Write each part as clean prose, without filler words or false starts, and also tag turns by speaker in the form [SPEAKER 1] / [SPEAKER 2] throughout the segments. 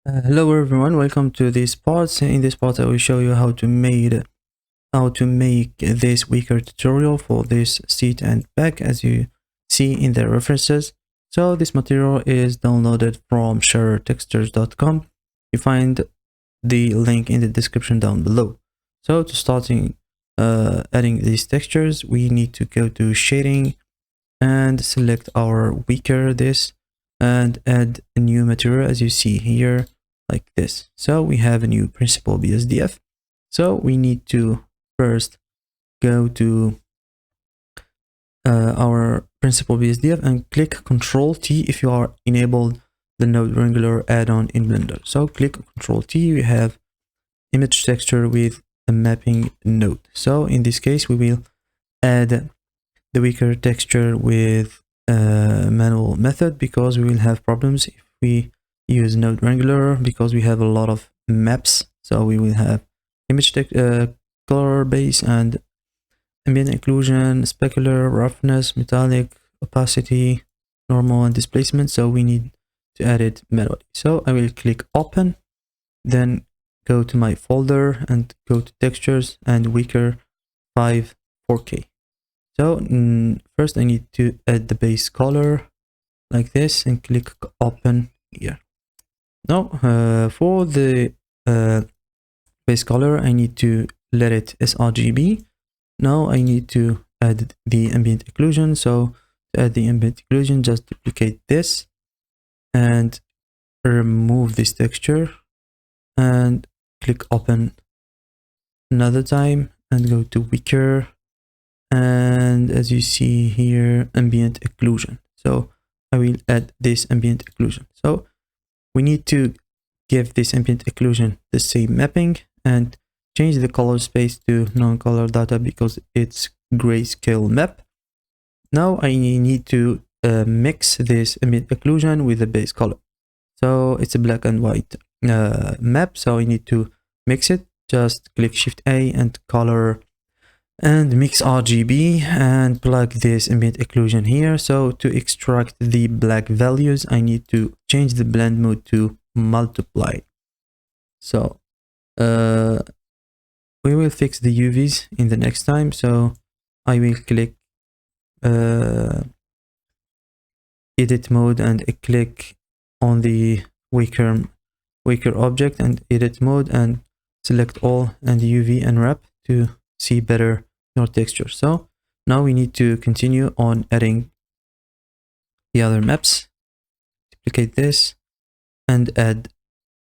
[SPEAKER 1] Hello everyone, welcome to this part. In this part I will show you how to make this Wicker tutorial for this seat and back, as you see in the references. So this material is downloaded from sharetextures.com. You find the link in the description down below. So to starting adding these textures, we need to go to shading and select our Wicker this and add a new material, as you see here, like this. So we have a new principal BSDF. So we need to first go to our principal BSDF and click Ctrl T if you are enabled the Node Wrangler add-on in Blender. So click Ctrl T, you have image texture with a mapping node. So in this case, we will add the Wicker texture with a manual method, because we will have problems if we use Node Wrangler, because we have a lot of maps. So we will have image color base and ambient occlusion, specular, roughness, metallic, opacity, normal, and displacement. So we need to add it manually. So I will click open, then go to my folder and go to textures and Wicker 5 4K. So first I need to add the base color like this and click open here. Now for the base color, I need to let it sRGB. Now I need to add the ambient occlusion. So to add the ambient occlusion, just duplicate this and remove this texture and click open another time and go to Wicker. And as you see here, ambient occlusion. So I will add this ambient occlusion. So we need to give this ambient occlusion the same mapping and change the color space to non-color data because it's grayscale map. Now I need to mix this ambient occlusion with the base color. So it's a black and white map, so I need to mix it. Just click Shift A and color and mix RGB and plug this ambient occlusion here. So to extract the black values, I need to change the blend mode to multiply. So we will fix the UVs in the next time. So I will click edit mode and click on the Wicker object and edit mode and select all and UV and wrap to see better your texture. So now we need to continue on adding the other maps. Duplicate this and add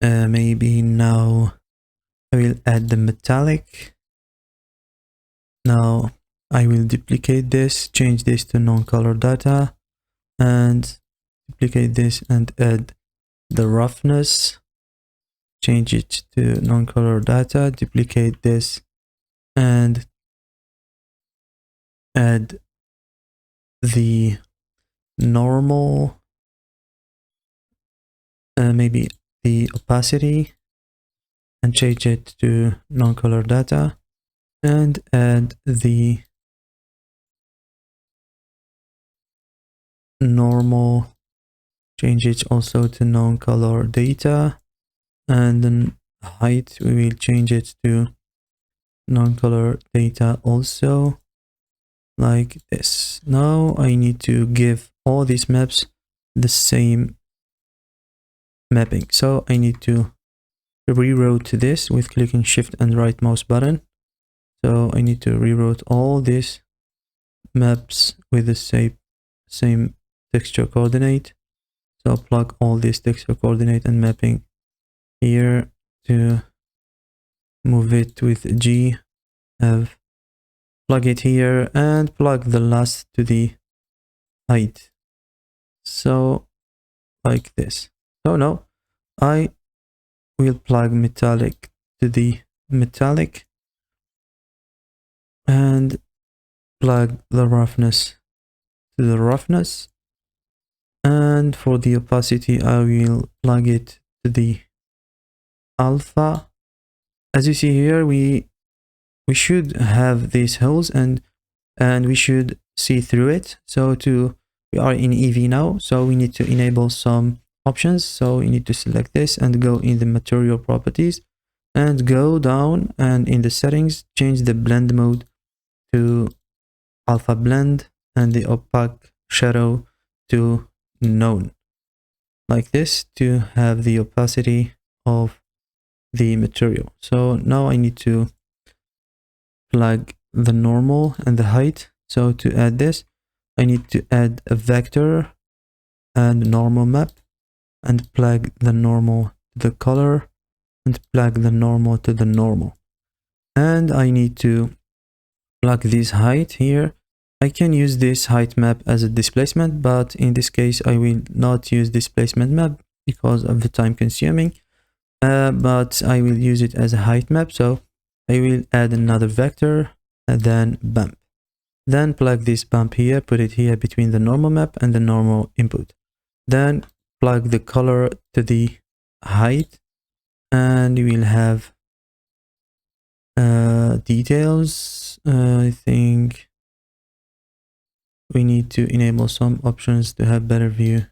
[SPEAKER 1] maybe now I will add the metallic. Now I will duplicate this, change this to non-color data, and duplicate this and add the roughness, change it to non-color data, duplicate this and add the normal, maybe the opacity, and change it to non-color data, and add the normal, change it also to non-color data, and then height we will change it to non-color data also, like this. Now I need to give all these maps the same mapping. So I need to reroute this with clicking Shift and right mouse button. So I need to reroute all these maps with the same texture coordinate. So plug all this texture coordinate and mapping here to move it with G, have plug it here and plug the last to the height. So like this. So now I will plug metallic to the metallic and plug the roughness to the roughness. And for the opacity, I will plug it to the alpha. As you see here, we should have these holes and we should see through it. So we are in EV now, so we need to enable some options. So you need to select this and go in the material properties and go down, and in the settings change the blend mode to alpha blend and the opaque shadow to none, like this, to have the opacity of the material. So now I need to plug the normal and the height. So to add this, I need to add a vector and normal map and plug the normal to the color and plug the normal to the normal. And I need to plug this height here. I can use this height map as a displacement, but in this case I will not use displacement map because of the time consuming, but I will use it as a height map. So I will add another vector and then bump. Then plug this bump here, put it here between the normal map and the normal input. Then plug the color to the height, and you will have details. I think we need to enable some options to have better view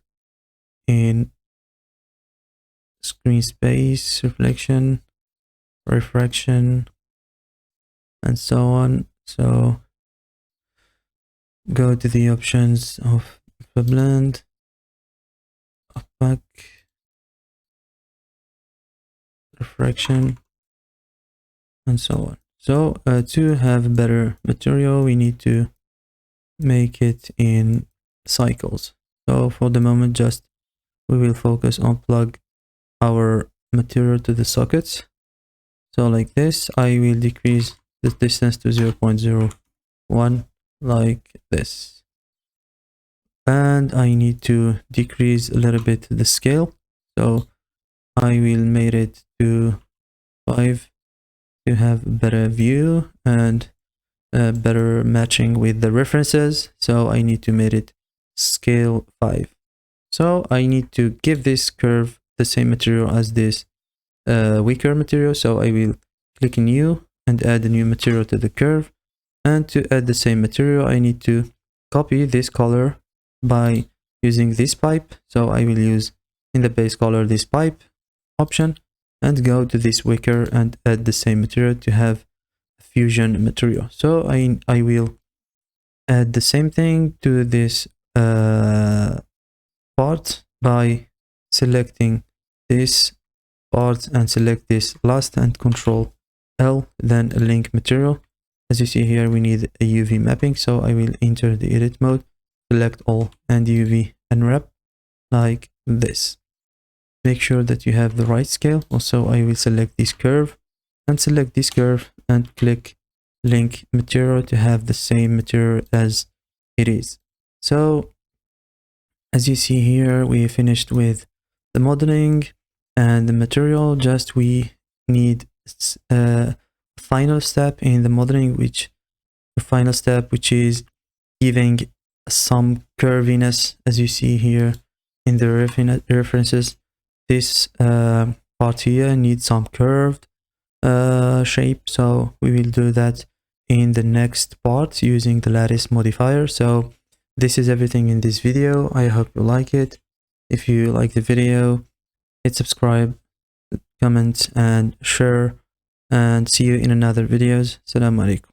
[SPEAKER 1] in screen space, reflection, refraction, and so on. So go to the options of the blend, opaque, refraction, and so on. So to have better material, we need to make it in cycles. So for the moment, just we will focus on plug our material to the sockets. So like this, I will decrease the distance to 0.01 like this. And I need to decrease a little bit the scale. So I will make it to 5 to have a better view and better matching with the references. So I need to make it scale 5. So I need to give this curve the same material as this wicker material. So I will click new and add a new material to the curve. And to add the same material, I need to copy this color by using this pipe. So I will use in the base color this pipe option and go to this wicker and add the same material to have fusion material. So I will add the same thing to this part by selecting this part and select this last and Control L, then a link material. As you see here, we need a UV mapping. So I will enter the edit mode, select all and UV unwrap like this. Make sure that you have the right scale. Also, I will select this curve and select this curve and click link material to have the same material as it is. So as you see here, we finished with the modeling and the material. Just we need a final step in the modeling, which is giving some curviness. As you see here in the references, this part here needs some curved shape. So we will do that in the next part using the lattice modifier. So this is everything in this video. I hope you like it. If you like the video, hit subscribe, comment and share, and see you in another videos. Assalamu alaikum.